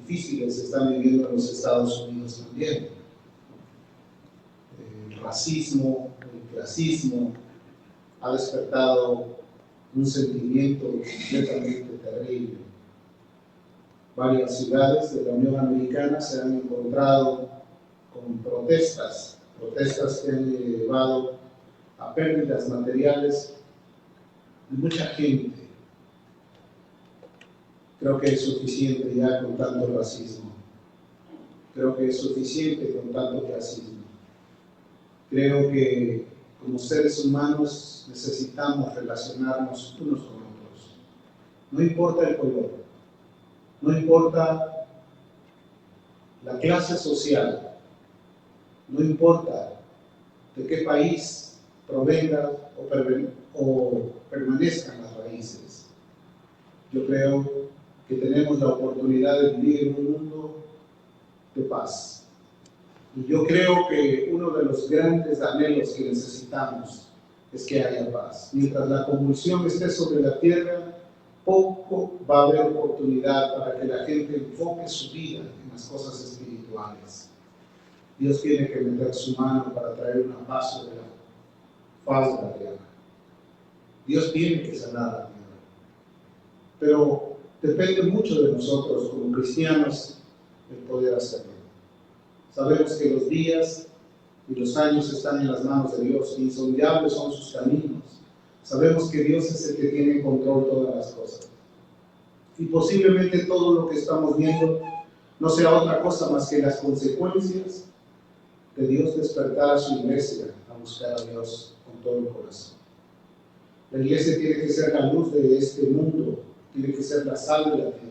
difíciles se están viviendo en los Estados Unidos también. El racismo, el clasismo ha despertado un sentimiento completamente terrible. Varias ciudades de la Unión Americana se han encontrado con protestas que han llevado a pérdidas materiales de mucha gente. Creo que es suficiente ya con tanto racismo. Creo que es suficiente con tanto clasismo. Creo que como seres humanos necesitamos relacionarnos unos con otros. No importa el color, no importa la clase social, no importa de qué país provenga o permanezcan las raíces. Yo creo que tenemos la oportunidad de vivir en un mundo de paz. Y yo creo que uno de los grandes anhelos que necesitamos es que haya paz. Mientras la convulsión esté sobre la tierra, poco va a haber oportunidad para que la gente enfoque su vida en las cosas espirituales. Dios tiene que meter su mano para traer una paz sobre la faz de la tierra. Dios tiene que sanar la tierra. Pero depende mucho de nosotros como cristianos el poder hacerlo. Sabemos que los días y los años están en las manos de Dios, e insondables son sus caminos. Sabemos que Dios es el que tiene en control todas las cosas. Y posiblemente todo lo que estamos viendo no será otra cosa más que las consecuencias de Dios despertar a su iglesia a buscar a Dios con todo el corazón. La iglesia tiene que ser la luz de este mundo, tiene que ser la sal de la tierra.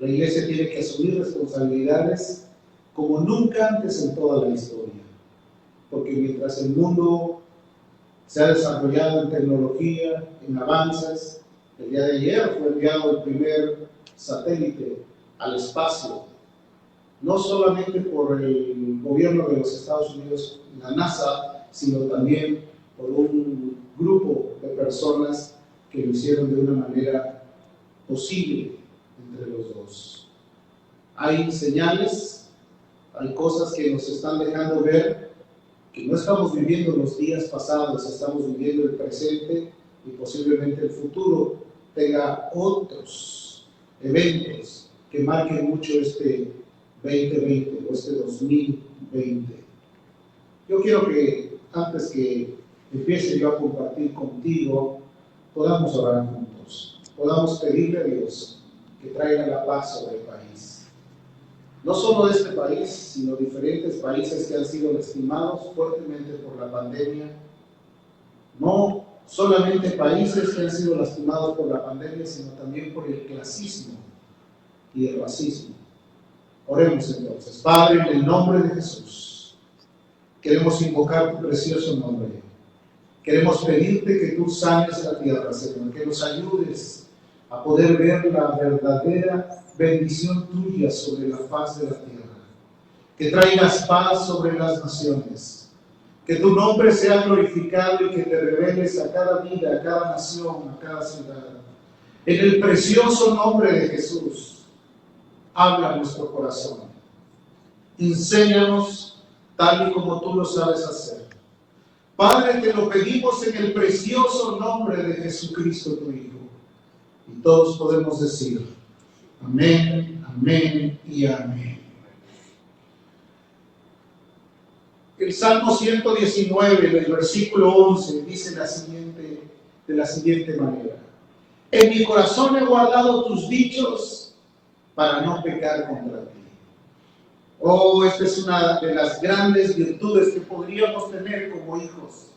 La iglesia tiene que asumir responsabilidades como nunca antes en toda la historia. Porque mientras el mundo se ha desarrollado en tecnología, en avances, el día de ayer fue enviado el primer satélite al espacio, no solamente por el gobierno de los Estados Unidos, la NASA, sino también por un grupo de personas que lo hicieron de una manera posible entre los dos. Hay señales, hay cosas que nos están dejando ver que no estamos viviendo los días pasados, estamos viviendo el presente y posiblemente el futuro tenga otros eventos que marquen mucho este 2020 o este 2020. Yo quiero que antes que empiece yo a compartir contigo, podamos orar juntos, podamos pedirle a Dios que traiga la paz sobre el país. No solo de este país, sino diferentes países que han sido lastimados fuertemente por la pandemia. No solamente países que han sido lastimados por la pandemia, sino también por el clasismo y el racismo. Oremos entonces. Padre, en el nombre de Jesús, queremos invocar tu precioso nombre. Queremos pedirte que tú sanes la tierra, Señor, que nos ayudes a poder ver la verdadera bendición tuya sobre la faz de la tierra, que traigas paz sobre las naciones, que tu nombre sea glorificado y que te reveles a cada vida, a cada nación, a cada ciudad. En el precioso nombre de Jesús, habla nuestro corazón. Enséñanos tal y como tú lo sabes hacer. Padre, te lo pedimos en el precioso nombre de Jesucristo, tu Hijo. Y todos podemos decir, amén, amén y amén. El Salmo 119, en el versículo 11, dice de la siguiente manera. En mi corazón he guardado tus dichos para no pecar contra ti. Oh, esta es una de las grandes virtudes que podríamos tener como hijos.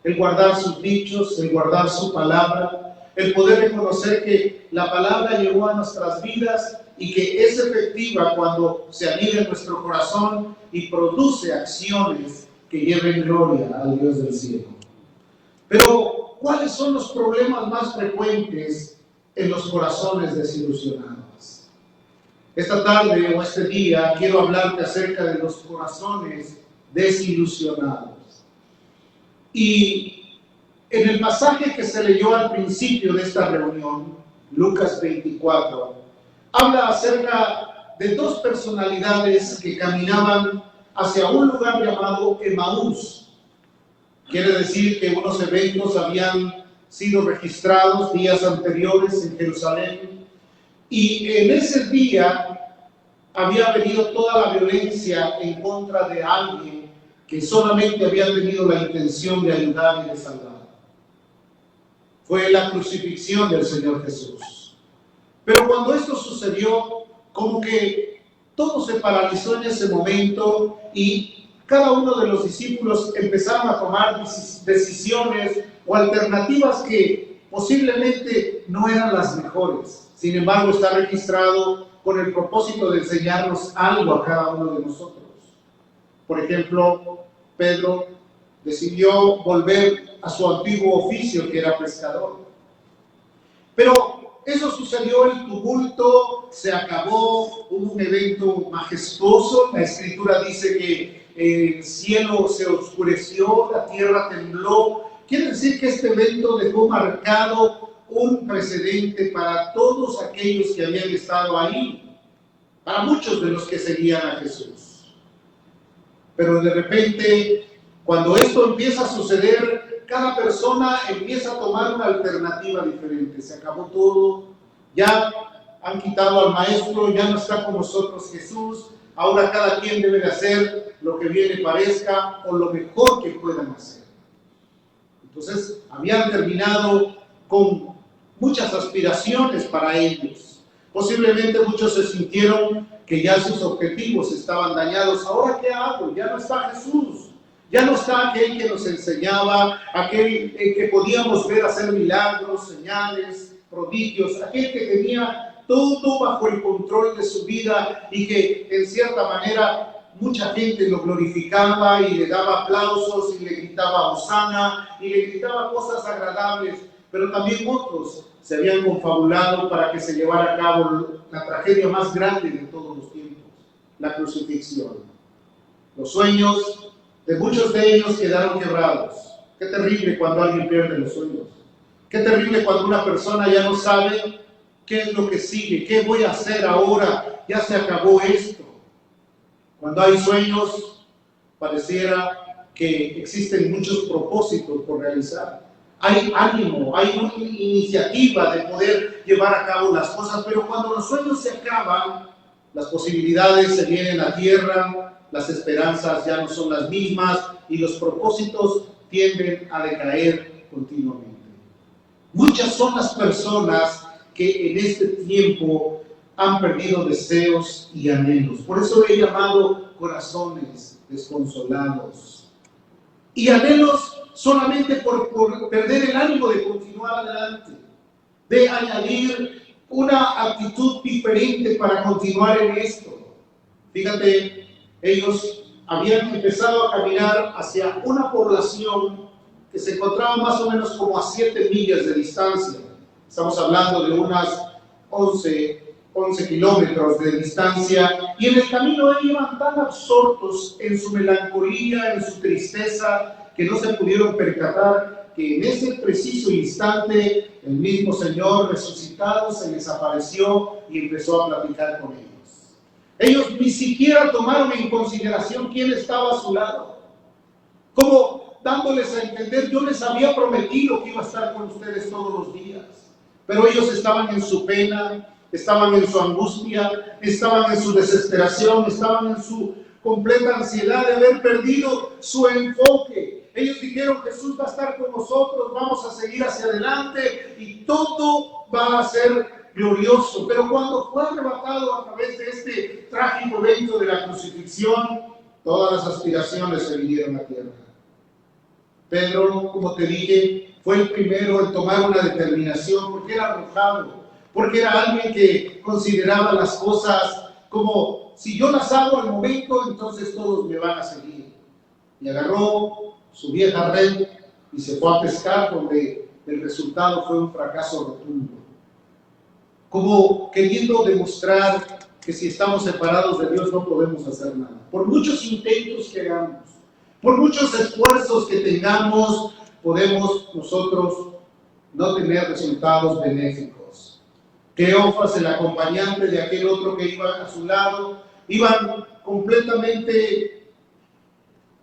El guardar sus dichos, el guardar su palabra, el poder reconocer que la palabra llegó a nuestras vidas y que es efectiva cuando se anida en nuestro corazón y produce acciones que lleven gloria al Dios del cielo. Pero, ¿cuáles son los problemas más frecuentes en los corazones desilusionados? Esta tarde o este día quiero hablarte acerca de los corazones desilusionados. Y en el pasaje que se leyó al principio de esta reunión, Lucas 24, habla acerca de dos personalidades que caminaban hacia un lugar llamado Emaús. Quiere decir que unos eventos habían sido registrados días anteriores en Jerusalén, y en ese día había venido toda la violencia en contra de alguien que solamente había tenido la intención de ayudar y de salvar. Fue la crucifixión del Señor Jesús. Pero cuando esto sucedió, como que todo se paralizó en ese momento y cada uno de los discípulos empezaron a tomar decisiones o alternativas que posiblemente no eran las mejores. Sin embargo, está registrado con el propósito de enseñarnos algo a cada uno de nosotros. Por ejemplo, Pedro decidió volver a su antiguo oficio, que era pescador. Pero eso sucedió, el tumulto se acabó, hubo un evento majestuoso. La Escritura dice que el cielo se oscureció, la tierra tembló. Quiere decir que este evento dejó marcado un precedente para todos aquellos que habían estado ahí, para muchos de los que seguían a Jesús. Pero de repente, cuando esto empieza a suceder, cada persona empieza a tomar una alternativa diferente. Se acabó todo, ya han quitado al maestro, ya no está con nosotros Jesús, ahora cada quien debe de hacer lo que bien le parezca o lo mejor que puedan hacer. Entonces, habían terminado con muchas aspiraciones para ellos. Posiblemente muchos se sintieron que ya sus objetivos estaban dañados. ¿Ahora qué hago? Ya no está Jesús. Ya no está aquel que nos enseñaba, aquel que podíamos ver hacer milagros, señales, prodigios, aquel que tenía todo bajo el control de su vida y que en cierta manera mucha gente lo glorificaba y le daba aplausos y le gritaba hosana y le gritaba cosas agradables, pero también otros se habían confabulado para que se llevara a cabo la tragedia más grande de todos los tiempos, la crucifixión. Los sueños de muchos de ellos quedaron quebrados. Qué terrible cuando alguien pierde los sueños. Qué terrible cuando una persona ya no sabe qué es lo que sigue, qué voy a hacer ahora, ya se acabó esto. Cuando hay sueños, pareciera que existen muchos propósitos por realizar. Hay ánimo, hay una iniciativa de poder llevar a cabo las cosas, pero cuando los sueños se acaban, las posibilidades se vienen a tierra, las esperanzas ya no son las mismas y los propósitos tienden a decaer continuamente. Muchas son las personas que en este tiempo han perdido deseos y anhelos. Por eso he llamado corazones desconsolados. Y anhelos solamente por perder el ánimo de continuar adelante, de añadir una actitud diferente para continuar en esto. Fíjate, ellos habían empezado a caminar hacia una población que se encontraba más o menos como a 7 millas de distancia. Estamos hablando de unas 11 kilómetros de distancia, y en el camino ellos iban tan absortos en su melancolía, en su tristeza, que no se pudieron percatar que en ese preciso instante el mismo Señor resucitado se les apareció y empezó a platicar con ellos. Ellos ni siquiera tomaron en consideración quién estaba a su lado, como dándoles a entender: yo les había prometido que iba a estar con ustedes todos los días. Pero ellos estaban en su pena, estaban en su angustia, estaban en su desesperación, estaban en su completa ansiedad de haber perdido su enfoque. Ellos dijeron: Jesús va a estar con nosotros, vamos a seguir hacia adelante y todo va a ser glorioso. Pero cuando fue arrebatado a través de este trágico evento de la crucifixión, todas las aspiraciones se vinieron a tierra. Pedro, como te dije, fue el primero en tomar una determinación, porque era arrojado, porque era alguien que consideraba las cosas como: si yo las hago al momento, entonces todos me van a seguir. Y agarró su vieja red y se fue a pescar, donde el resultado fue un fracaso rotundo. Como queriendo demostrar que si estamos separados de Dios no podemos hacer nada. Por muchos intentos que hagamos, por muchos esfuerzos que tengamos, podemos nosotros no tener resultados benéficos. Cleofas, el acompañante de aquel otro que iba a su lado, iban completamente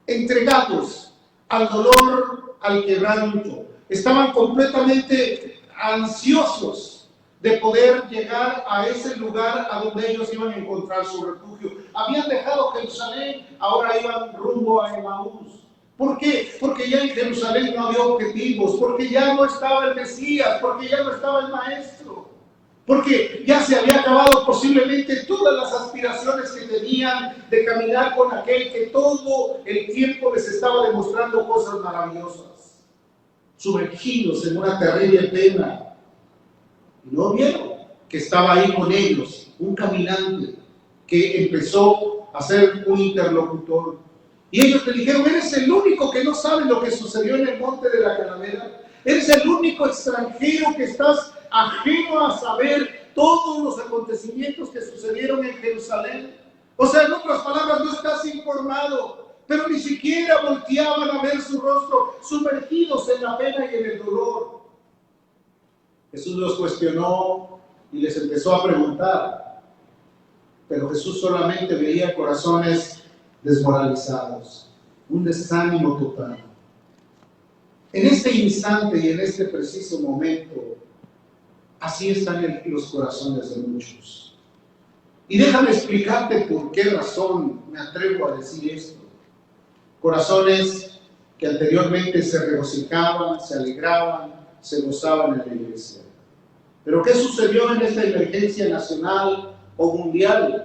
entregados al dolor, al quebranto. Estaban completamente ansiosos de poder llegar a ese lugar a donde ellos iban a encontrar su refugio. Habían dejado Jerusalén, ahora iban rumbo a Emaús. ¿Por qué? Porque ya en Jerusalén no había objetivos, porque ya no estaba el Mesías, porque ya no estaba el Maestro, porque ya se había acabado posiblemente todas las aspiraciones que tenían de caminar con aquel que todo el tiempo les estaba demostrando cosas maravillosas, sumergidos en una terrible pena. Y no vieron que estaba ahí con ellos, un caminante que empezó a ser un interlocutor. Y ellos le dijeron: eres el único que no sabe lo que sucedió en el monte de la Calavera. Eres el único extranjero que estás ajeno a saber todos los acontecimientos que sucedieron en Jerusalén. O sea, en otras palabras, no estás informado, pero ni siquiera volteaban a ver su rostro, sumergidos en la pena y en el dolor. Jesús los cuestionó y les empezó a preguntar, pero Jesús solamente veía corazones desmoralizados, un desánimo total. En este instante y en este preciso momento, así están los corazones de muchos. Y déjame explicarte por qué razón me atrevo a decir esto. Corazones que anteriormente se regocijaban, se alegraban, se gozaban en la iglesia. Pero ¿qué sucedió en esta emergencia nacional o mundial?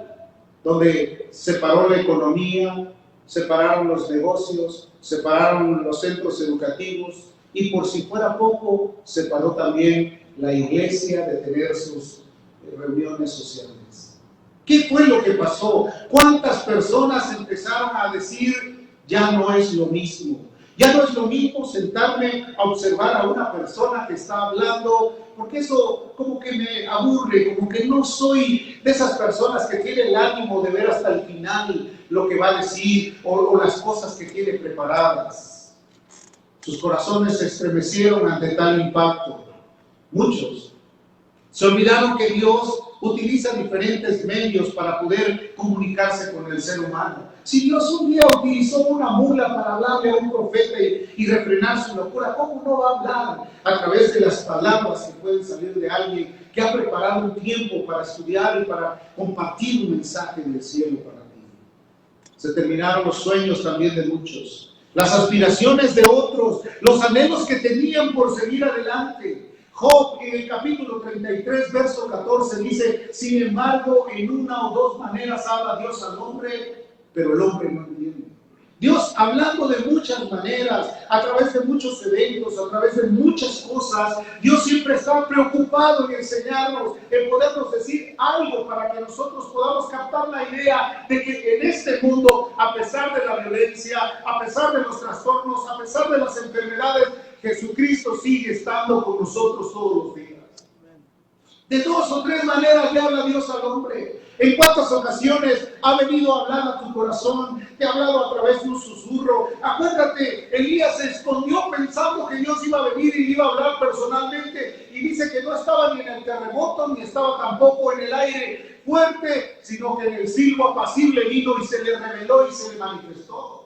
Donde se paró la economía, se pararon los negocios, se pararon los centros educativos y, por si fuera poco, se paró también la iglesia de tener sus reuniones sociales. ¿Qué fue lo que pasó? ¿Cuántas personas empezaron a decir: ya no es lo mismo? Ya no es lo mismo sentarme a observar a una persona que está hablando, porque eso como que me aburre, como que no soy de esas personas que tiene el ánimo de ver hasta el final lo que va a decir o las cosas que tiene preparadas. Sus corazones se estremecieron ante tal impacto. Muchos se olvidaron que Dios utiliza diferentes medios para poder comunicarse con el ser humano. Si Dios un día utilizó una mula para hablarle a un profeta y refrenar su locura, ¿cómo no va a hablar a través de las palabras que pueden salir de alguien que ha preparado un tiempo para estudiar y para compartir un mensaje del cielo para ti? Se terminaron los sueños también de muchos, las aspiraciones de otros, los anhelos que tenían por seguir adelante. Job, en el capítulo 33, verso 14, dice: sin embargo, en una o dos maneras habla Dios al hombre, pero el hombre no entiende. Dios, hablando de muchas maneras, a través de muchos eventos, a través de muchas cosas, Dios siempre está preocupado en enseñarnos, en podernos decir algo para que nosotros podamos captar la idea de que en este mundo, a pesar de la violencia, a pesar de los trastornos, a pesar de las enfermedades, Jesucristo sigue estando con nosotros todos los días. De dos o tres maneras le habla Dios al hombre. ¿En cuántas ocasiones ha venido a hablar a tu corazón? Te ha hablado a través de un susurro. Acuérdate, Elías se escondió pensando que Dios iba a venir y iba a hablar personalmente. Y dice que no estaba ni en el terremoto, ni estaba tampoco en el aire fuerte, sino que en el silbo apacible vino y se le reveló y se le manifestó.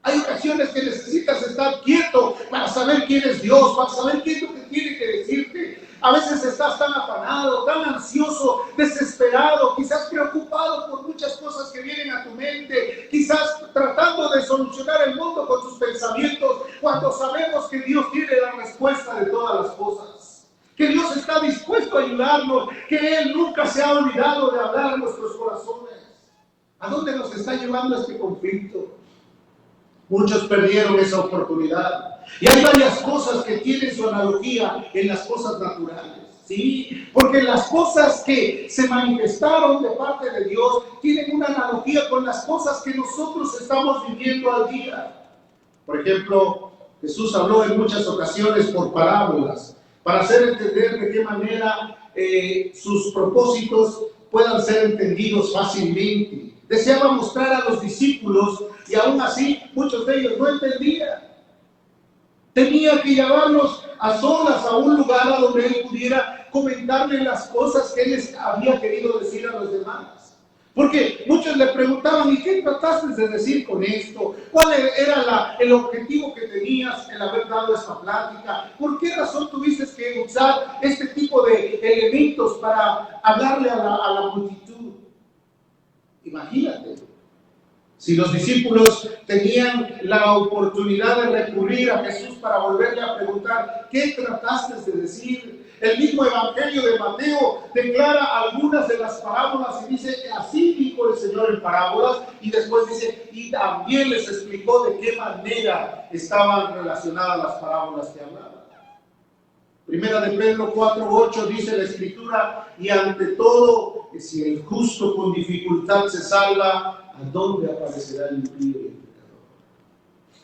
Hay ocasiones que necesitas estar quieto para saber quién es Dios, para saber qué es lo que tiene que decirte. A veces estás tan afanado, tan ansioso, desesperado, quizás preocupado por muchas cosas que vienen a tu mente, quizás tratando de solucionar el mundo con tus pensamientos, cuando sabemos que Dios tiene la respuesta de todas las cosas, que Dios está dispuesto a ayudarnos, que Él nunca se ha olvidado de hablar a nuestros corazones. ¿A dónde nos está llevando este conflicto? Muchos perdieron esa oportunidad. Y hay varias cosas que tienen su analogía en las cosas naturales, ¿sí? Porque las cosas que se manifestaron de parte de Dios tienen una analogía con las cosas que nosotros estamos viviendo al día. Por ejemplo, Jesús habló en muchas ocasiones por parábolas, para hacer entender de qué manera sus propósitos puedan ser entendidos fácilmente. Deseaba mostrar a los discípulos y aún así muchos de ellos no entendían. Tenía que llevarlos a solas a un lugar a donde él pudiera comentarle las cosas que él había querido decir a los demás. Porque muchos le preguntaban, ¿y qué trataste de decir con esto? ¿Cuál era el objetivo que tenías en haber dado esta plática? ¿Por qué razón tuviste que usar este tipo de elementos para hablarle a la multitud? Imagínate, si los discípulos tenían la oportunidad de recurrir a Jesús para volverle a preguntar, ¿qué trataste de decir? El mismo Evangelio de Mateo declara algunas de las parábolas y dice, así dijo el Señor en parábolas, y después dice, y también les explicó de qué manera estaban relacionadas las parábolas que hablaba. Primera de Pedro 4:8 dice la Escritura, y ante todo, que si el justo con dificultad se salva, ¿a dónde aparecerá el impío y el pecador?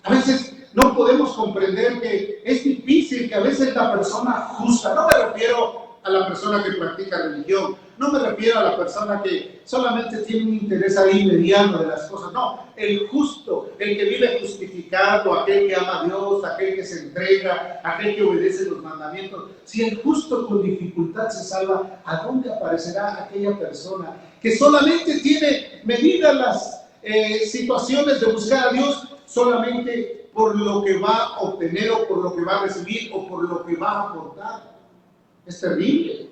A veces no podemos comprender que es difícil que a veces la persona justa, no me refiero a la persona que practica religión, no me refiero a la persona que solamente tiene un interés ahí mediano de las cosas, no, el justo, el que vive justificado, aquel que ama a Dios, aquel que se entrega, aquel que obedece los mandamientos. Si el justo con dificultad se salva, ¿a dónde aparecerá aquella persona que solamente tiene medidas las situaciones de buscar a Dios solamente por lo que va a obtener o por lo que va a recibir o por lo que va a aportar? Es terrible.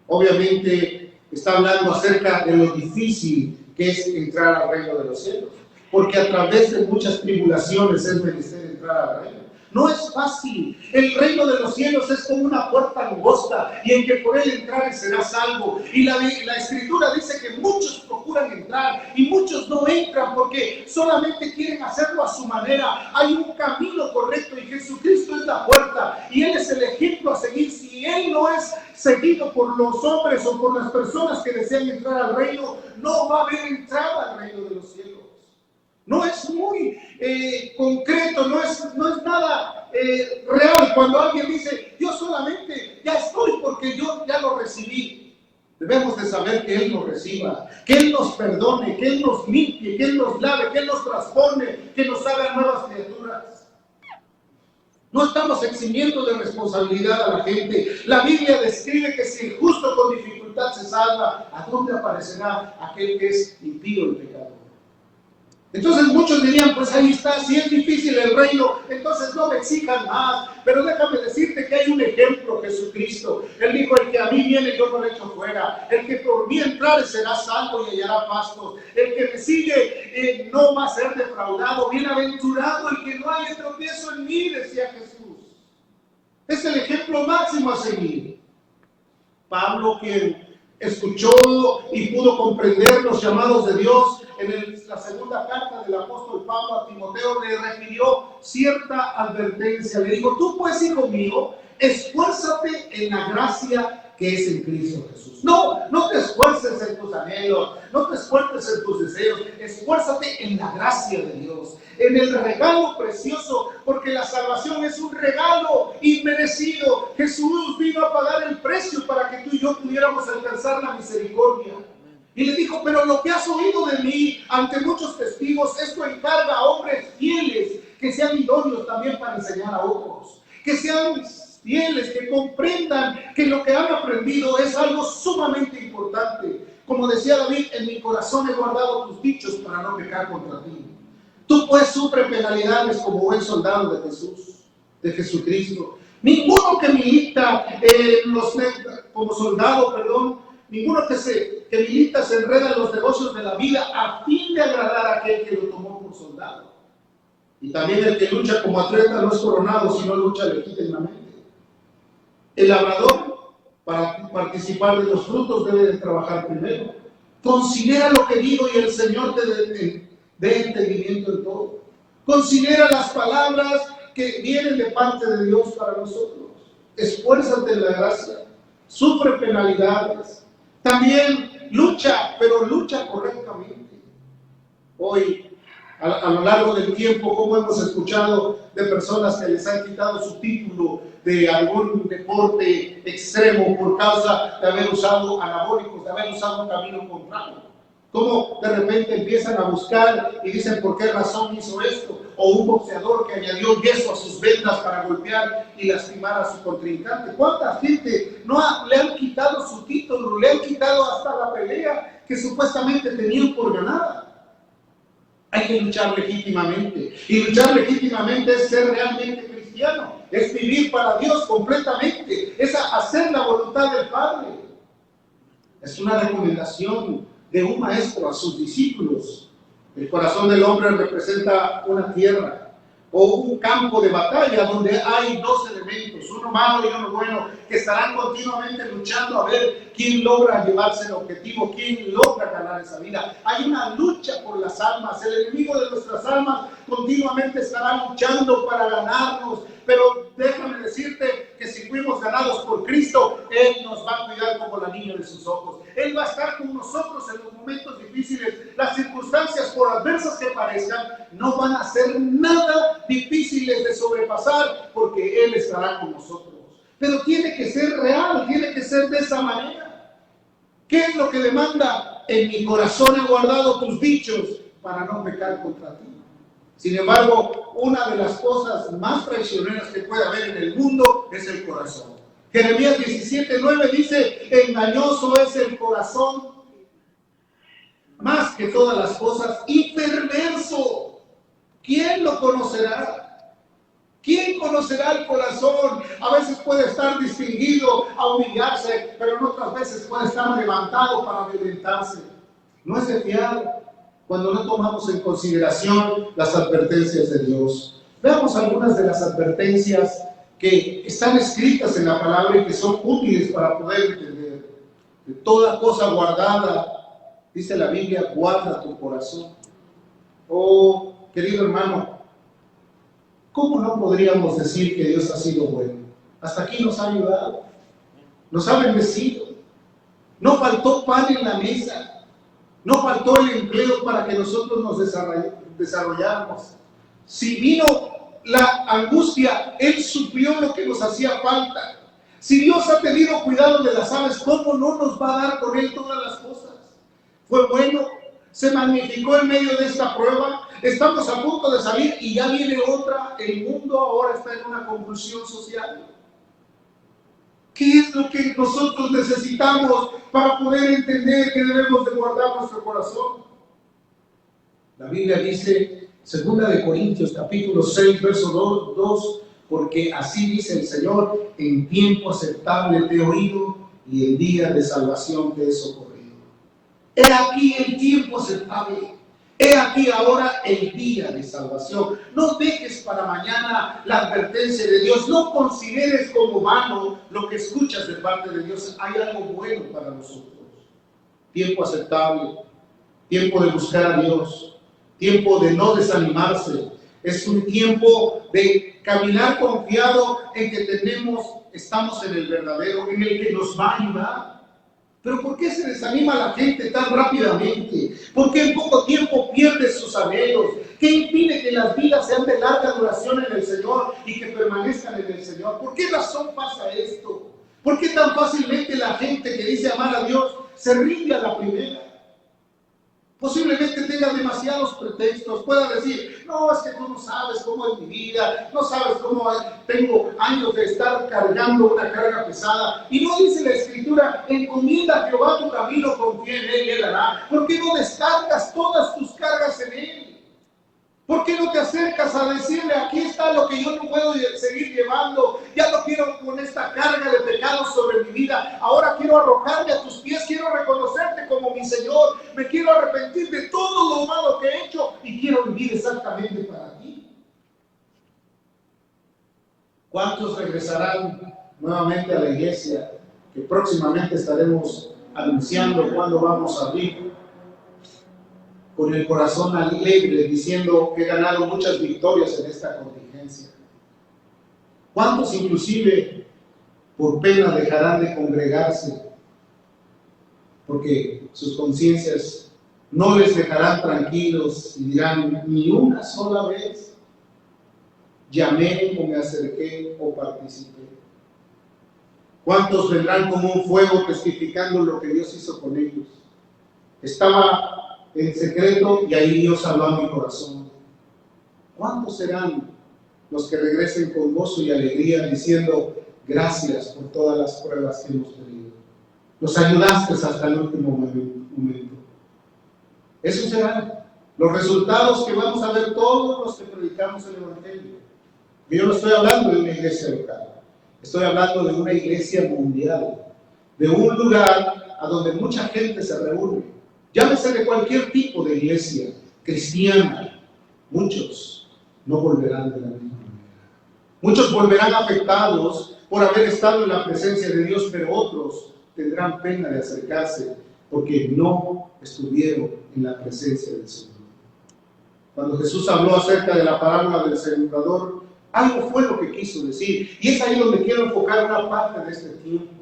Obviamente está hablando acerca de lo difícil que es entrar al reino de los cielos, porque a través de muchas tribulaciones es menester entrar al reino. No es fácil. El reino de los cielos es como una puerta angosta y en que por él entrar serás salvo. Y la Escritura dice que muchos procuran entrar y muchos no entran porque solamente quieren hacerlo a su manera. Hay un camino correcto y Jesucristo es la puerta y Él es el ejemplo a seguir. Si Él no es seguido por los hombres o por las personas que desean entrar al reino, no va a haber entrada al reino de los cielos. No es muy concreto, no es nada real cuando alguien dice, yo solamente ya estoy porque yo ya lo recibí. Debemos de saber que Él nos reciba, que Él nos perdone, que Él nos limpie, que Él nos lave, que Él nos transforme, que nos haga nuevas criaturas. No estamos eximiendo de responsabilidad a la gente. La Biblia describe que si el justo con dificultad se salva, ¿a dónde aparecerá aquel que es impío y pecador? Entonces muchos dirían, pues ahí está, si es difícil el reino, entonces no me exijan más. Pero déjame decirte que hay un ejemplo, Jesucristo. Él dijo, el que a mí viene yo no le echo fuera. El que por mí entrare será salvo y hallará pastos. El que me sigue no va a ser defraudado. Bienaventurado el que no haya tropiezo en mí, decía Jesús. Es el ejemplo máximo a seguir. Pablo, quien escuchó y pudo comprender los llamados de Dios, en la segunda carta del apóstol Pablo a Timoteo le refirió cierta advertencia. Le dijo, tú pues, hijo mío, esfuérzate en la gracia que es en Cristo Jesús. No te esfuerces en tus anhelos, no te esfuerces en tus deseos, esfuérzate en la gracia de Dios, en el regalo precioso, porque la salvación es un regalo inmerecido. Jesús vino a pagar el precio para que tú y yo pudiéramos alcanzar la misericordia. Y le dijo, pero lo que has oído de mí ante muchos testigos, esto encarga a hombres fieles que sean idóneos también para enseñar a otros, que sean fieles, que comprendan que lo que han aprendido es algo sumamente importante. Como decía David, en mi corazón he guardado tus dichos para no pecar contra ti. Tú pues sufre penalidades como buen soldado de Jesús, de Jesucristo. Ninguno que milita como soldado, ninguno que milita se enreda en los negocios de la vida a fin de agradar a aquel que lo tomó por soldado. Y también el que lucha como atleta no es coronado, sino lucha legítimamente. El labrador, para participar de los frutos, debe de trabajar primero. Considera lo que digo y el Señor te dé entendimiento en todo. Considera las palabras que vienen de parte de Dios para nosotros. Esfuérzate en la gracia, sufre penalidades. También lucha, pero lucha correctamente. Hoy, a lo largo del tiempo, como hemos escuchado de personas que les han quitado su título de algún deporte extremo por causa de haber usado anabólicos, de haber usado un camino contrario. Cómo de repente empiezan a buscar y dicen por qué razón hizo esto. O un boxeador que añadió yeso a sus vendas para golpear y lastimar a su contrincante. ¿Cuánta gente le han quitado su título, le han quitado hasta la pelea que supuestamente tenían por ganada? Hay que luchar legítimamente. Y luchar legítimamente es ser realmente cristiano. Es vivir para Dios completamente. Es hacer la voluntad del Padre. Es una recomendación de un maestro a sus discípulos. El corazón del hombre representa una tierra o un campo de batalla donde hay dos elementos, uno malo y uno bueno, que estarán continuamente luchando a ver quién logra llevarse el objetivo, quién logra ganar esa vida. Hay una lucha por las almas. El enemigo de nuestras almas continuamente estará luchando para ganarnos. Pero déjame decirte que si fuimos ganados por Cristo, Él nos va a cuidar como la niña de sus ojos. Él va a estar con nosotros en los momentos difíciles. Las circunstancias, por adversas que parezcan, no van a ser nada difíciles de sobrepasar, porque Él estará con nosotros. Pero tiene que ser real, tiene que ser de esa manera. ¿Qué es lo que demanda? En mi corazón he guardado tus dichos para no pecar contra ti. Sin embargo, una de las cosas más traicioneras que puede haber en el mundo es el corazón. Jeremías 17:9 dice: engañoso es el corazón más que todas las cosas y perverso. ¿Quién lo conocerá? ¿Quién conocerá el corazón? A veces puede estar distinguido a humillarse, pero en otras veces puede estar levantado para violentarse. No es de fiar cuando no tomamos en consideración las advertencias de Dios. Veamos algunas de las advertencias que están escritas en la palabra y que son útiles para poder entender. De toda cosa guardada, dice la Biblia, guarda tu corazón. Oh, querido hermano, ¿cómo no podríamos decir que Dios ha sido bueno? Hasta aquí nos ha ayudado, nos ha bendecido, no faltó pan en la mesa. No faltó el empleo para que nosotros nos desarrolláramos. Si vino la angustia, Él suplió lo que nos hacía falta. Si Dios ha tenido cuidado de las aves, ¿cómo no nos va a dar con Él todas las cosas? Fue bueno, se magnificó en medio de esta prueba. Estamos a punto de salir y ya viene otra. El mundo ahora está en una convulsión social. ¿Qué es lo que nosotros necesitamos para poder entender que debemos de guardar nuestro corazón? La Biblia dice, 2 de Corintios capítulo 6, verso 2, porque así dice el Señor: en tiempo aceptable te he oído y en día de salvación te he socorrido. He aquí el tiempo aceptable. He aquí ahora el día de salvación. No dejes para mañana la advertencia de Dios. No consideres como vano lo que escuchas de parte de Dios. Hay algo bueno para nosotros. Tiempo aceptable, tiempo de buscar a Dios, tiempo de no desanimarse. Es un tiempo de caminar confiado en que estamos en el verdadero, en el que nos va a ayudar. Pero ¿por qué se desanima la gente tan rápidamente? ¿Por qué en poco tiempo pierde sus anhelos? ¿Qué impide que las vidas sean de larga duración en el Señor y que permanezcan en el Señor? ¿Por qué razón pasa esto? ¿Por qué tan fácilmente la gente que dice amar a Dios se rinde a la primera? Posiblemente tenga demasiados pretextos, pueda decir: no, es que tú no sabes cómo es mi vida, no sabes cómo tengo años de estar cargando una carga pesada. Y no dice la Escritura: encomienda a Jehová tu camino, confía en Él y Él hará. ¿Por qué no descargas todas tus cargas en Él? ¿Por qué no te acercas a decirle: aquí está lo que yo no puedo seguir llevando, ya no quiero con esta carga de pecados sobre mi vida, ahora quiero arrojarme a tus pies, quiero reconocerte como mi Señor, me quiero arrepentir de todo lo malo que he hecho y quiero vivir exactamente para ti? ¿Cuántos regresarán nuevamente a la iglesia, que próximamente estaremos anunciando cuándo vamos a abrir, con el corazón alegre, diciendo que he ganado muchas victorias en esta contingencia? ¿Cuántos inclusive por pena dejarán de congregarse porque sus conciencias no les dejarán tranquilos y dirán: ni una sola vez llamé o me acerqué o participé? ¿Cuántos vendrán como un fuego testificando lo que Dios hizo con ellos? Estaba en secreto y ahí Dios habló a mi corazón. ¿Cuántos serán los que regresen con gozo y alegría diciendo gracias por todas las pruebas que hemos tenido? Nos ayudaste hasta el último momento. Esos serán los resultados que vamos a ver todos los que predicamos el Evangelio. Yo no estoy hablando de una iglesia local, estoy hablando de una iglesia mundial, de un lugar a donde mucha gente se reúne. Llámese de cualquier tipo de iglesia cristiana. Muchos no volverán de la misma manera. Muchos volverán afectados por haber estado en la presencia de Dios, pero otros tendrán pena de acercarse porque no estuvieron en la presencia del Señor. Cuando Jesús habló acerca de la parábola del sembrador, algo fue lo que quiso decir. Y es ahí donde quiero enfocar una parte de este tiempo.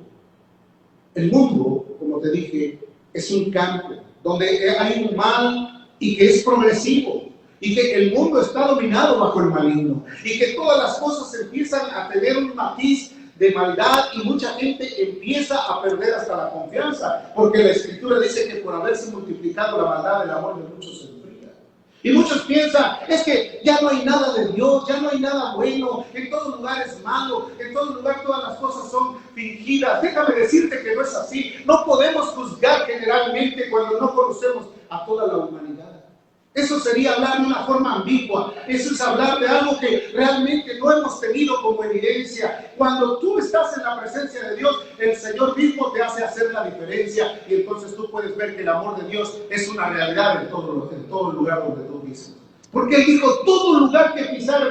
El mundo, como te dije, es un campo donde hay un mal y que es progresivo. Y que el mundo está dominado bajo el maligno. Y que todas las cosas empiezan a tener un matiz de maldad y mucha gente empieza a perder hasta la confianza. Porque la Escritura dice que por haberse multiplicado la maldad, el amor de muchos se enfría. Y muchos piensan, es que ya no hay nada de Dios, ya no hay nada bueno, en todo lugar es malo, en todo lugar todas las cosas son fingidas. Déjame decirte que no es así. No podemos juzgar generalmente cuando no conocemos a toda la humanidad. Eso sería hablar de una forma ambigua. Eso es hablar de algo que realmente no hemos tenido como evidencia. Cuando tú estás en la presencia de Dios, el Señor mismo te hace hacer la diferencia y entonces tú puedes ver que el amor de Dios es una realidad en todo lugar donde tú pises. Porque Él dijo, todo lugar que pisare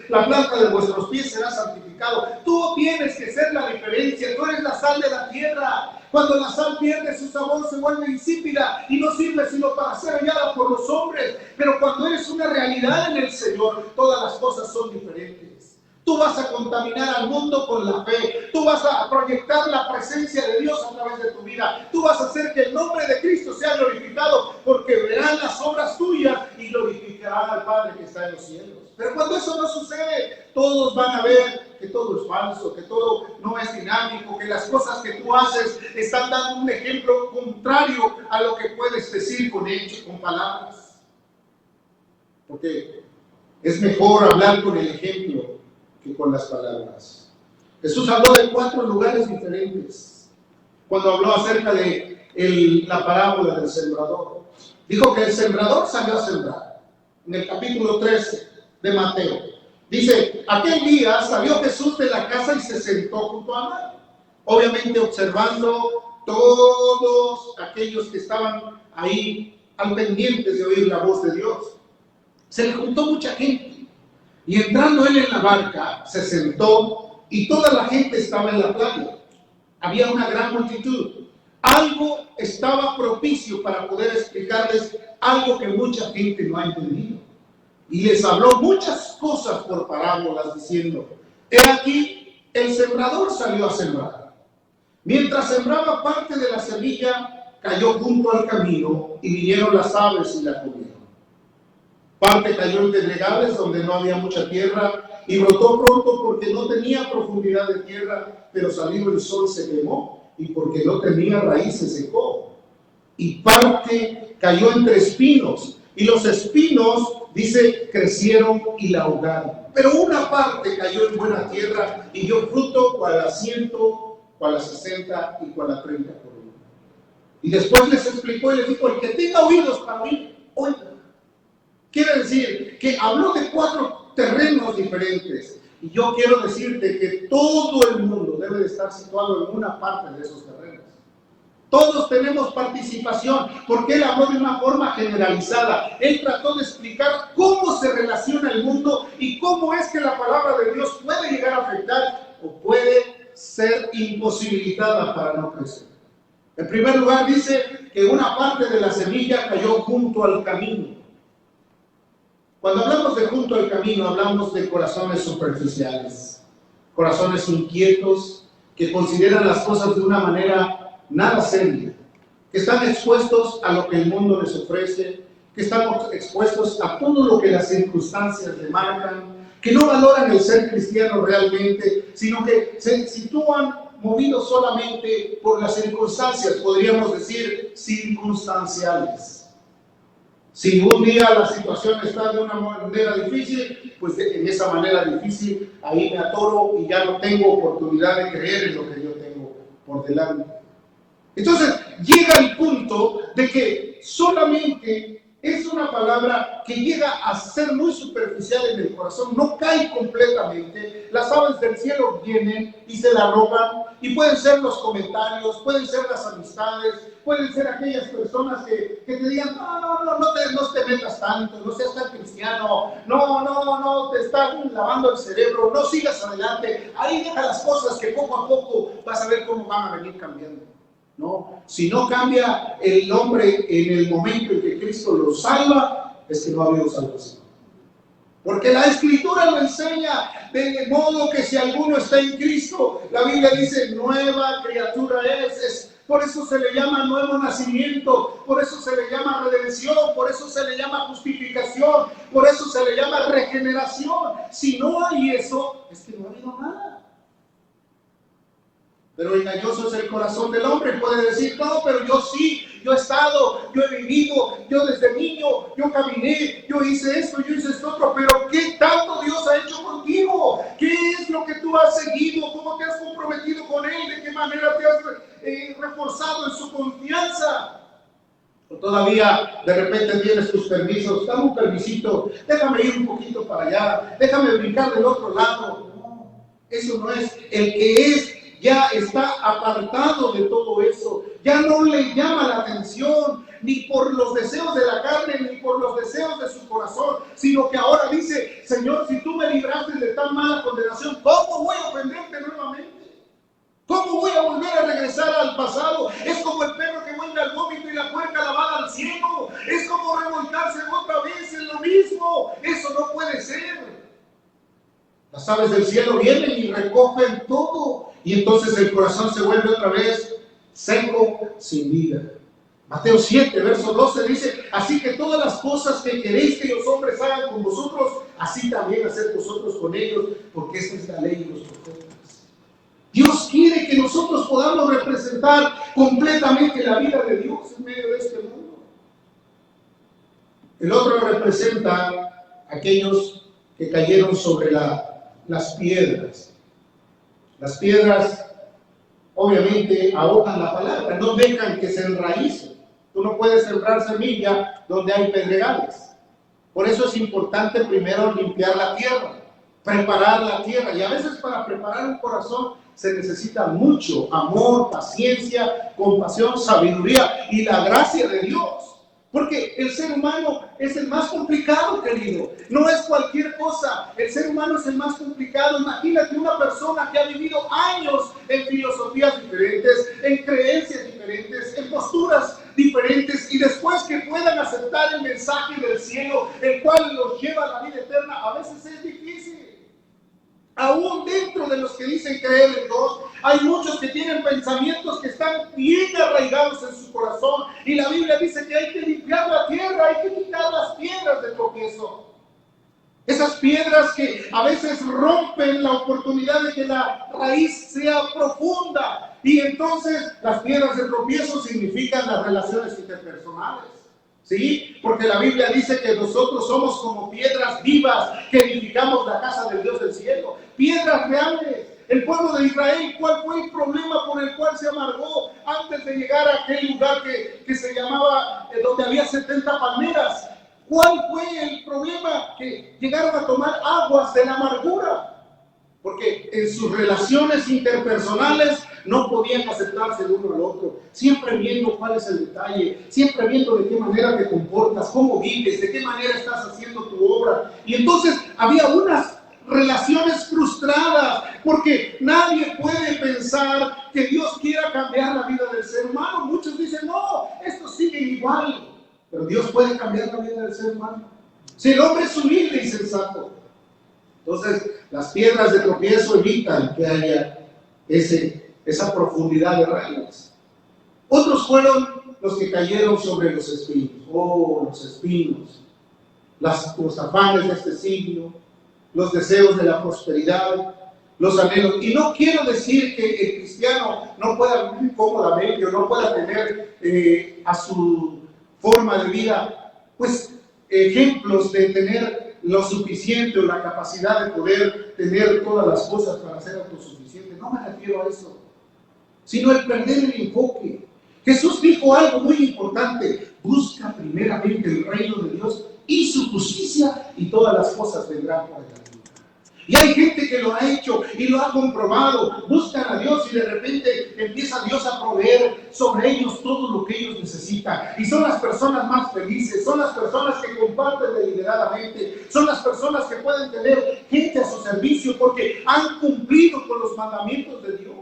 la planta de vuestros pies será santificado. Tú tienes que ser la diferencia. Tú eres la sal de la tierra. Cuando la sal pierde su sabor se vuelve insípida y no sirve sino para ser hallada por los hombres. Pero cuando eres una realidad en el Señor, todas las cosas son diferentes. Tú vas a contaminar al mundo con la fe. Tú vas a proyectar la presencia de Dios a través de tu vida. Tú vas a hacer que el nombre de Cristo sea glorificado porque verán las obras tuyas y glorificarán al Padre que está en los cielos. Pero cuando eso no sucede, todos van a ver que todo es falso, que todo no es dinámico, que las cosas que tú haces están dando un ejemplo contrario a lo que puedes decir con hechos, con palabras. Porque es mejor hablar con el ejemplo que con las palabras. Jesús habló de 4 lugares diferentes cuando habló acerca de la parábola del sembrador. Dijo que el sembrador salió a sembrar. En el capítulo 13 de Mateo dice, aquel día salió Jesús de la casa y se sentó junto al mar, obviamente observando todos aquellos que estaban ahí al pendiente de oír la voz de Dios. Se le juntó mucha gente y entrando él en la barca se sentó y toda la gente estaba en la playa. Había una gran multitud. Algo estaba propicio para poder explicarles algo que mucha gente no ha entendido. Y les habló muchas cosas por parábolas diciendo, he aquí, el sembrador salió a sembrar. Mientras sembraba, parte de la semilla cayó junto al camino y vinieron las aves y la comieron. Parte cayó en pedregales donde no había mucha tierra y brotó pronto porque no tenía profundidad de tierra, pero salido el sol se quemó y porque no tenía raíz se secó. Y parte cayó entre espinos y los espinos, dice, crecieron y la ahogaron. Pero una parte cayó en buena tierra y dio fruto cual a 100, cual a 60 y cual a 30 por uno. Y después les explicó y les dijo, el que tenga oídos para oír, oiga. Quiere decir que habló de 4 terrenos diferentes. Y yo quiero decirte que todo el mundo debe de estar situado en una parte de esos terrenos. Todos tenemos participación, porque él habló de una forma generalizada. Él trató de explicar cómo se relaciona el mundo y cómo es que la palabra de Dios puede llegar a afectar o puede ser imposibilitada para no crecer. En primer lugar dice que una parte de la semilla cayó junto al camino. Cuando hablamos de junto al camino, hablamos de corazones superficiales, corazones inquietos, que consideran las cosas de una manera nada seria, que están expuestos a lo que el mundo les ofrece, que están expuestos a todo lo que las circunstancias le marcan, que no valoran el ser cristiano realmente, sino que se sitúan movidos solamente por las circunstancias, podríamos decir circunstanciales. Si un día la situación está de una manera difícil, pues en esa manera difícil, ahí me atoro y ya no tengo oportunidad de creer en lo que yo tengo por delante. Entonces, llega el punto de que solamente es una palabra que llega a ser muy superficial en el corazón, no cae completamente. Las aves del cielo vienen y se la roban, y pueden ser los comentarios, pueden ser las amistades, pueden ser aquellas personas que te digan, no te metas tanto, no seas tan cristiano, no te están lavando el cerebro, no sigas adelante, ahí deja las cosas que poco a poco vas a ver cómo van a venir cambiando. No, si no cambia el hombre en el momento en que Cristo lo salva, es que no ha habido salvación. Porque la Escritura lo enseña, de modo que si alguno está en Cristo, la Biblia dice, nueva criatura es. Por eso se le llama nuevo nacimiento, por eso se le llama redención, por eso se le llama justificación, por eso se le llama regeneración. Si no hay eso, es que no ha habido nada. Pero engañoso es el corazón del hombre. Puede decir, no, pero yo sí, yo he estado, yo he vivido, yo desde niño, yo caminé, yo hice esto, yo hice esto otro. Pero ¿qué tanto Dios ha hecho contigo? ¿Qué es lo que tú has seguido? ¿Cómo te has comprometido con Él? ¿De qué manera te has reforzado en su confianza? O todavía de repente tienes tus permisos, dame un permisito, déjame ir un poquito para allá, déjame brincar del otro lado. No, eso no es. El que es ya está apartado de todo eso, ya no le llama la atención ni por los deseos de la carne ni por los deseos de su corazón, sino que ahora dice, Señor, si tú me libraste de tan mala condenación, ¿cómo voy a ofenderte nuevamente? ¿Cómo voy a volver a regresar al pasado? Es como el perro que vuelve al vómito y la puerca lavada al cielo, es como revolcarse otra vez en lo mismo. Eso no puede ser. Las aves del cielo vienen y recogen todo, y entonces el corazón se vuelve otra vez seco, sin vida. Mateo 7, verso 12 dice, así que todas las cosas que queréis que los hombres hagan con vosotros, así también haced vosotros con ellos, porque esta es la ley y los profetas. Dios quiere que nosotros podamos representar completamente la vida de Dios en medio de este mundo. El otro representa a aquellos que cayeron sobre las piedras. Las piedras obviamente ahogan la palabra, no dejan que se enraíce. Tú no puedes sembrar semilla donde hay pedregales. Por eso es importante primero limpiar la tierra, preparar la tierra. Y a veces para preparar un corazón se necesita mucho amor, paciencia, compasión, sabiduría y la gracia de Dios. Porque el ser humano es el más complicado, querido. No es cualquier cosa. El ser humano es el más complicado. Imagínate una persona que ha vivido años en filosofías diferentes, en creencias diferentes, en posturas diferentes, y después que puedan aceptar el mensaje del cielo, el cual los lleva a la vida eterna, a veces es difícil. Aún dentro de los que dicen creer en Dios, hay muchos que tienen pensamientos que están bien arraigados en su corazón. Y la Biblia dice que hay que limpiar la tierra, hay que quitar las piedras de tropiezo. Esas piedras que a veces rompen la oportunidad de que la raíz sea profunda. Y entonces las piedras de tropiezo significan las relaciones interpersonales. ¿Sí? Porque la Biblia dice que nosotros somos como piedras vivas que edificamos la casa del Dios del cielo. Piedras reales. El pueblo de Israel, ¿cuál fue el problema por el cual se amargó antes de llegar a aquel lugar que se llamaba, donde había 70 palmeras? ¿Cuál fue el problema? Que llegaron a tomar aguas de la amargura. Porque en sus relaciones interpersonales no podían aceptarse el uno al otro, siempre viendo cuál es el detalle, siempre viendo de qué manera te comportas, cómo vives, de qué manera estás haciendo tu obra. Y entonces había unas relaciones frustradas, porque nadie puede pensar que Dios quiera cambiar la vida del ser humano. Muchos dicen, no, esto sigue igual, pero Dios puede cambiar la vida del ser humano. Si el hombre es humilde y sensato. Entonces, las piedras de tropiezo evitan que haya esa profundidad de raíces. Otros fueron los que cayeron sobre los espinos. Los espinos. Los afanes de este siglo, los deseos de la prosperidad, los anhelos. Y no quiero decir que el cristiano no pueda vivir cómodamente o no pueda tener a su forma de vida pues ejemplos de tener lo suficiente o la capacidad de poder tener todas las cosas para ser autosuficiente. No me refiero a eso, sino el perder el enfoque. Jesús dijo algo muy importante: busca primeramente el reino de Dios y su justicia, y todas las cosas vendrán por añadidura. Y hay gente que lo ha hecho y lo ha comprobado. Buscan a Dios y de repente empieza Dios a proveer sobre ellos todo lo que ellos necesitan. Y son las personas más felices, son las personas que comparten deliberadamente, son las personas que pueden tener gente a su servicio porque han cumplido con los mandamientos de Dios.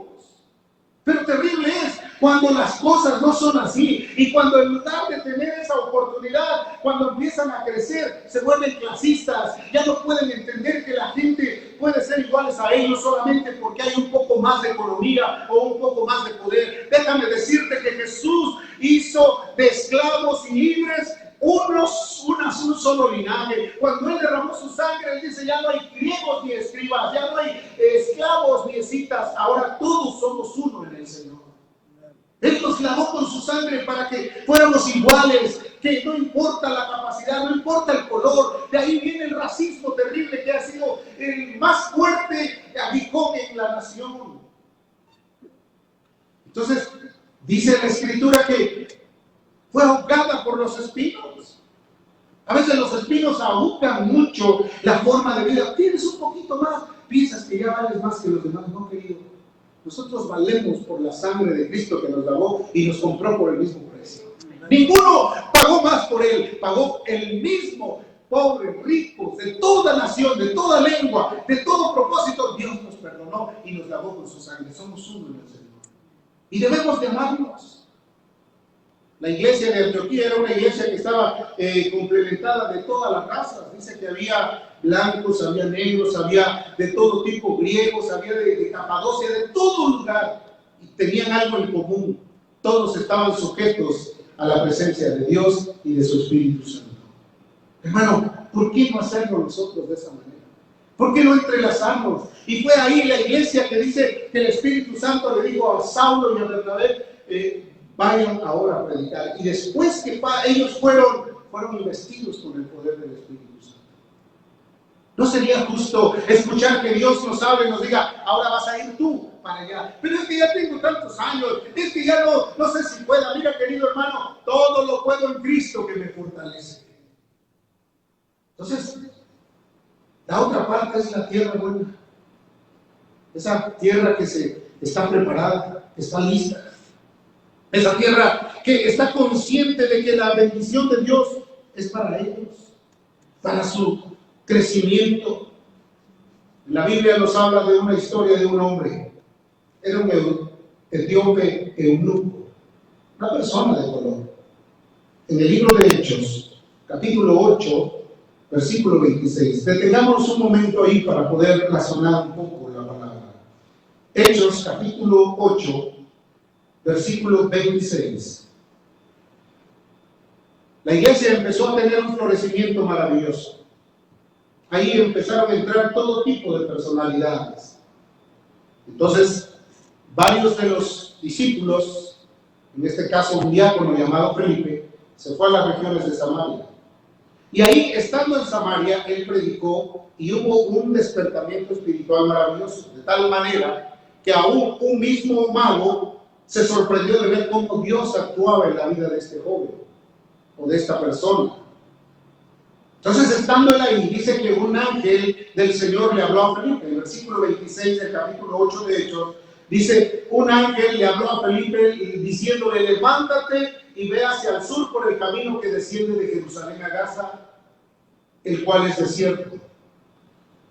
Pero terrible es cuando las cosas no son así, y cuando en lugar de tener esa oportunidad, cuando empiezan a crecer, se vuelven clasistas, ya no pueden entender que la gente puede ser iguales a ellos solamente porque hay un poco más de economía o un poco más de poder. Déjame decirte que Jesús hizo de esclavos y libres un solo linaje. Cuando Él derramó su sangre, Él dice: ya no hay griegos ni escribas, ya no hay esclavos ni escitas, ahora todos somos uno en el Señor. Él nos lavó con su sangre para que fuéramos iguales, que no importa la capacidad, no importa el color. De ahí viene el racismo terrible que ha sido el más fuerte aguijón en la nación. Entonces, dice la Escritura que fue ahogada por los espinos. A veces los espinos ahogan mucho la forma de vida. Tienes un poquito más, piensas que ya vales más que los demás. No, querido. Nosotros valemos por la sangre de Cristo que nos lavó y nos compró por el mismo precio. Ninguno pagó más por Él, pagó el mismo. Pobres, ricos, de toda nación, de toda lengua, de todo propósito, Dios nos perdonó y nos lavó con su sangre. Somos uno en el Señor. Y debemos de amarnos. La iglesia de Antioquía era una iglesia que estaba complementada de todas las razas. Dice que había blancos, había negros, había de todo tipo, griegos, había de Capadocia, de todo lugar. Y tenían algo en común. Todos estaban sujetos a la presencia de Dios y de su Espíritu Santo. Hermano, ¿por qué no hacerlo nosotros de esa manera? ¿Por qué no entrelazarnos? Y fue ahí la iglesia que dice que el Espíritu Santo le dijo a Saulo y a Bernabé: vayan ahora a predicar. Y después que ellos fueron investidos con el poder del Espíritu Santo. ¿No sería justo escuchar que Dios nos hable y nos diga: ahora vas a ir tú para allá? Pero es que ya tengo tantos años, es que ya no sé si pueda. Mira, querido hermano, todo lo puedo en Cristo que me fortalece. Entonces, la otra parte es la tierra buena. Esa tierra que está preparada, que está lista. Esa tierra que está consciente de que la bendición de Dios es para ellos, para su crecimiento. La Biblia nos habla de una historia de un hombre. Era un etíope eunuco, una persona de color. En el libro de Hechos, capítulo 8, versículo 26. Detengámonos un momento ahí para poder razonar un poco la palabra. Hechos, capítulo 8, versículo 26. La iglesia empezó a tener un florecimiento maravilloso. Ahí empezaron a entrar todo tipo de personalidades. Entonces, varios de los discípulos, en este caso un diácono llamado Felipe, se fue a las regiones de Samaria. Y ahí, estando en Samaria, él predicó y hubo un despertamiento espiritual maravilloso, de tal manera que aún un mismo mago se sorprendió de ver cómo Dios actuaba en la vida de este joven o de esta persona. Entonces, estando él ahí, dice que un ángel del Señor le habló a Felipe. En el versículo 26 del capítulo 8 de Hechos, dice: un ángel le habló a Felipe diciéndole: levántate y ve hacia el sur por el camino que desciende de Jerusalén a Gaza, el cual es desierto.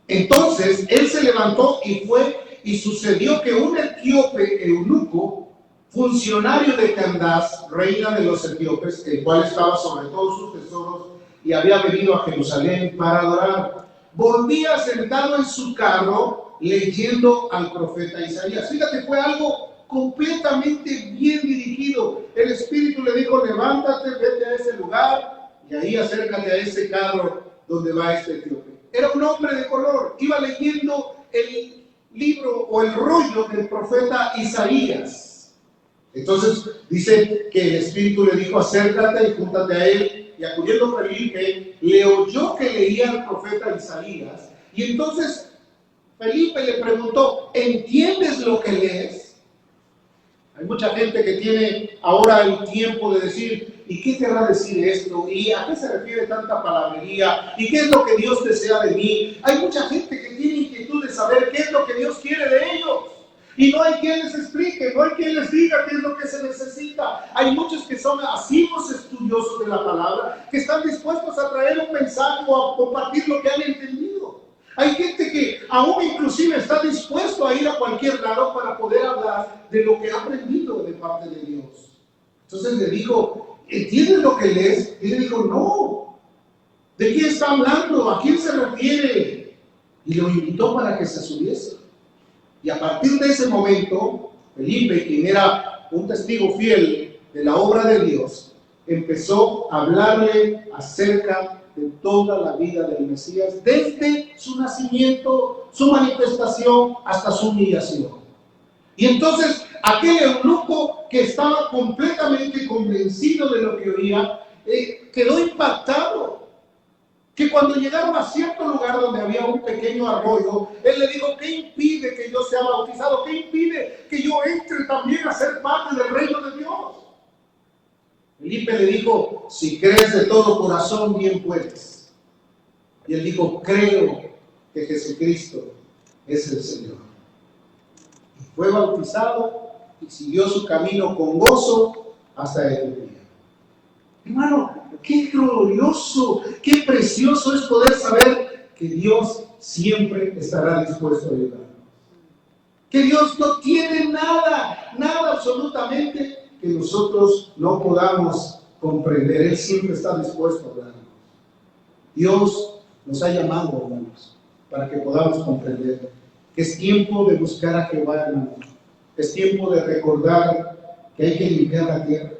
Entonces, él se levantó y fue, y sucedió que un etíope eunuco, funcionario de Candace, reina de los etíopes, el cual estaba sobre todos sus tesoros y había venido a Jerusalén para adorar, volvía sentado en su carro leyendo al profeta Isaías. Fíjate, fue algo completamente bien dirigido. El Espíritu le dijo: levántate, vete a ese lugar y ahí acércate a ese carro donde va este etíope. Era un hombre de color, iba leyendo el libro o el rollo del profeta Isaías. Entonces dice que el Espíritu le dijo: acércate y júntate a él. y acudiendo Felipe, le oyó que leía el profeta Isaías, y entonces Felipe le preguntó, ¿entiendes lo que lees? Hay mucha gente que tiene ahora el tiempo de decir, ¿y qué querrá decir esto? ¿Y a qué se refiere tanta palabrería? ¿Y qué es lo que Dios desea de mí? Hay mucha gente que tiene inquietud de saber qué es lo que Dios quiere de ellos. Y no hay quien les explique, no hay quien les diga qué es lo que se necesita. Hay muchos que son asiduos estudiosos de la palabra, que están dispuestos a traer un mensaje o a compartir lo que han entendido. Hay gente que aún inclusive está dispuesto a ir a cualquier lado para poder hablar de lo que ha aprendido de parte de Dios. Entonces le dijo, ¿entiendes lo que lees? Y le dijo, no. ¿De qué está hablando? ¿A quién se refiere? Y lo invitó para que se subiese. Y a partir de ese momento, Felipe, quien era un testigo fiel de la obra de Dios, empezó a hablarle acerca de toda la vida del Mesías, desde su nacimiento, su manifestación, hasta su humillación. Y entonces, aquel eunuco que estaba completamente convencido de lo que oía, quedó impactado. Que cuando llegaron a cierto lugar donde había un pequeño arroyo, él le dijo, ¿qué impide que yo sea bautizado? ¿Qué impide que yo entre también a ser parte del reino de Dios? Felipe le dijo, si crees de todo corazón, bien puedes. Y él dijo, creo que Jesucristo es el Señor. Y fue bautizado y siguió su camino con gozo hasta el día. Hermano, qué glorioso, qué precioso es poder saber que Dios siempre estará dispuesto a ayudarnos. Que Dios no tiene nada absolutamente que nosotros no podamos comprender. Él siempre está dispuesto a hablarnos. Dios nos ha llamado, hermanos, para que podamos comprender que es tiempo de buscar a Jehová, hermanos. Es tiempo de recordar que hay que limpiar la tierra.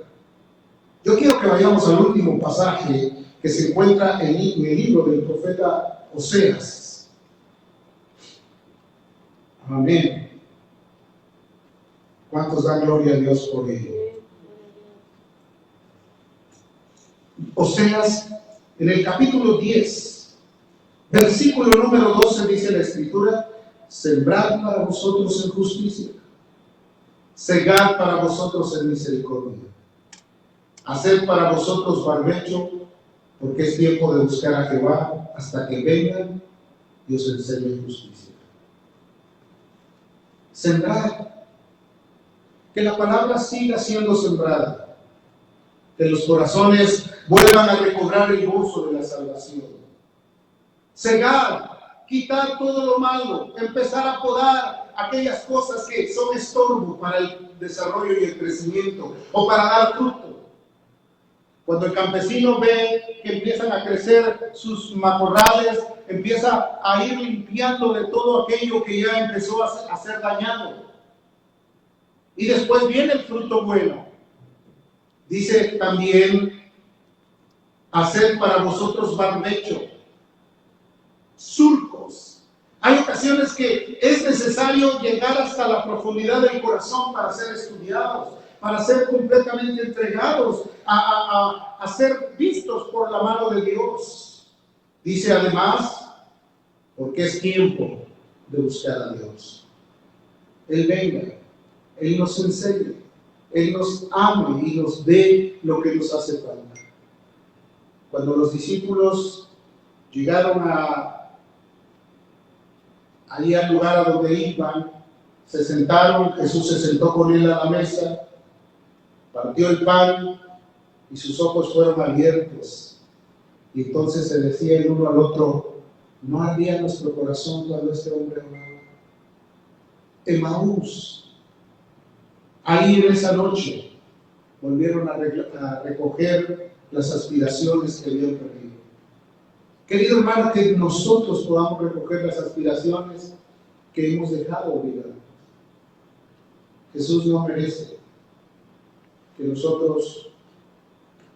Yo quiero que vayamos al último pasaje que se encuentra en el libro del profeta Oseas. Amén. ¿Cuántos dan gloria a Dios por ello? Oseas, en el capítulo 10, versículo número 12, dice la Escritura, sembrad para vosotros en justicia, segad para vosotros en misericordia. Haced para vosotros barbecho, porque es tiempo de buscar a Jehová hasta que vengan y os enseñe justicia. Sembrad. Que la palabra siga siendo sembrada. Que los corazones vuelvan a recobrar el gozo de la salvación. Cegar, quitar todo lo malo, empezar a podar aquellas cosas que son estorbo para el desarrollo y el crecimiento o para dar fruto. Cuando el campesino ve que empiezan a crecer sus matorrales, empieza a ir limpiando de todo aquello que ya empezó a ser dañado. Y después viene el fruto bueno. Dice también, hacer para vosotros barbecho, surcos. Hay ocasiones que es necesario llegar hasta la profundidad del corazón para ser estudiados, para ser completamente entregados a ser vistos por la mano de Dios. Dice además, porque es tiempo de buscar a Dios. Él venga, Él nos enseñe, Él nos ame y nos dé lo que nos hace falta. Cuando los discípulos llegaron allí al lugar a donde iban, se sentaron, Jesús se sentó con él a la mesa, partió el pan y sus ojos fueron abiertos. Y entonces se decía el uno al otro, ¿no ardía nuestro corazón cuando este hombre oraba? Emaús, ahí en esa noche, volvieron a recoger las aspiraciones que habían perdido. Querido hermano, que nosotros podamos recoger las aspiraciones que hemos dejado olvidar. Jesús no merece que nosotros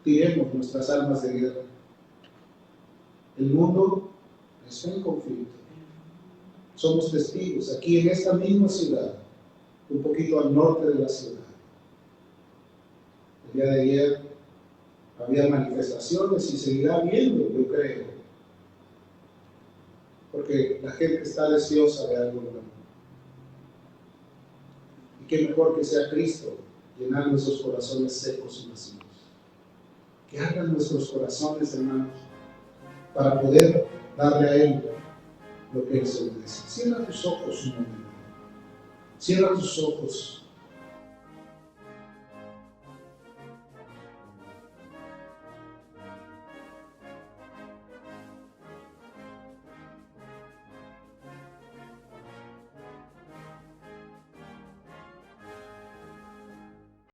tiremos nuestras armas de guerra. El mundo está en conflicto. Somos testigos aquí en esta misma ciudad, un poquito al norte de la ciudad. El día de ayer Había manifestaciones y seguirá habiendo, yo creo, porque la gente está deseosa de algo nuevo. Y qué mejor que sea Cristo llenando esos corazones secos y vacíos. Que abran nuestros corazones, hermanos, para poder darle a Él lo que Él se merece. Cierra tus ojos un momento. Cierra tus ojos.